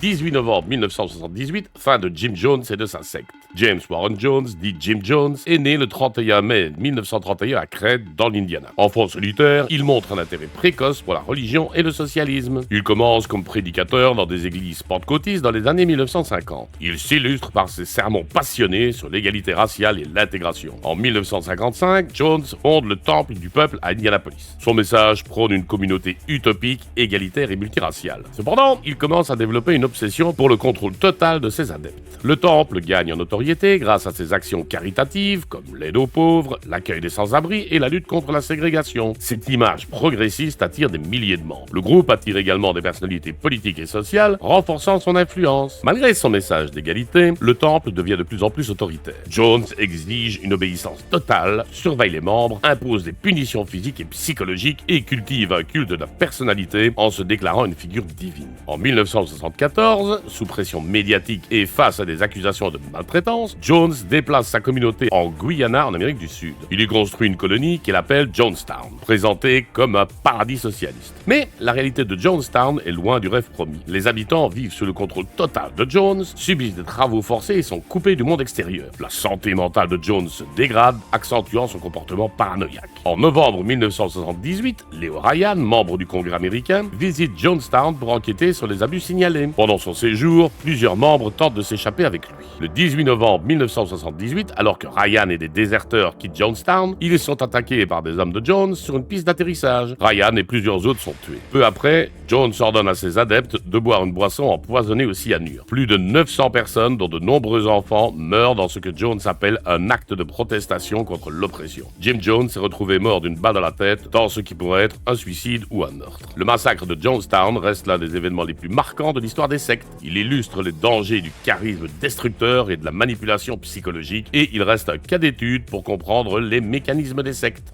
18 novembre 1978, fin de Jim Jones et de sa secte. James Warren Jones, dit Jim Jones, est né le 31 mai 1931 à Crête, dans l'Indiana. Enfant solitaire, il montre un intérêt précoce pour la religion et le socialisme. Il commence comme prédicateur dans des églises pentecôtistes dans les années 1950. Il s'illustre par ses sermons passionnés sur l'égalité raciale et l'intégration. En 1955, Jones fonde le Temple du peuple à Indianapolis. Son message prône une communauté utopique, égalitaire et multiraciale. Cependant, il commence à développer une obsession pour le contrôle total de ses adeptes. Le Temple gagne en notoriété grâce à ses actions caritatives comme l'aide aux pauvres, l'accueil des sans-abri et la lutte contre la ségrégation. Cette image progressiste attire des milliers de membres. Le groupe attire également des personnalités politiques et sociales, renforçant son influence. Malgré son message d'égalité, le Temple devient de plus en plus autoritaire. Jones exige une obéissance totale, surveille les membres, impose des punitions physiques et psychologiques et cultive un culte de la personnalité en se déclarant une figure divine. En 1974, sous pression médiatique et face à des accusations de maltraitance, Jones déplace sa communauté en Guyana, en Amérique du Sud. Il y construit une colonie qu'il appelle Jonestown, présentée comme un paradis socialiste. Mais la réalité de Jonestown est loin du rêve promis. Les habitants vivent sous le contrôle total de Jones, subissent des travaux forcés et sont coupés du monde extérieur. La santé mentale de Jones se dégrade, accentuant son comportement paranoïaque. En novembre 1978, Leo Ryan, membre du Congrès américain, visite Jonestown pour enquêter sur les abus signalés. Pendant son séjour, plusieurs membres tentent de s'échapper avec lui. Le 18 novembre 1978, alors que Ryan et des déserteurs quittent Jonestown, ils sont attaqués par des hommes de Jones sur une piste d'atterrissage. Ryan et plusieurs autres sont tués. Peu après, Jones ordonne à ses adeptes de boire une boisson empoisonnée au cyanure. Plus de 900 personnes, dont de nombreux enfants, meurent dans ce que Jones appelle un acte de protestation contre l'oppression. Jim Jones s'est retrouvé mort d'une balle dans la tête dans ce qui pourrait être un suicide ou un meurtre. Le massacre de Jonestown reste l'un des événements les plus marquants de l'histoire des sectes. Il illustre les dangers du charisme destructeur et de la manipulation psychologique et il reste un cas d'étude pour comprendre les mécanismes des sectes.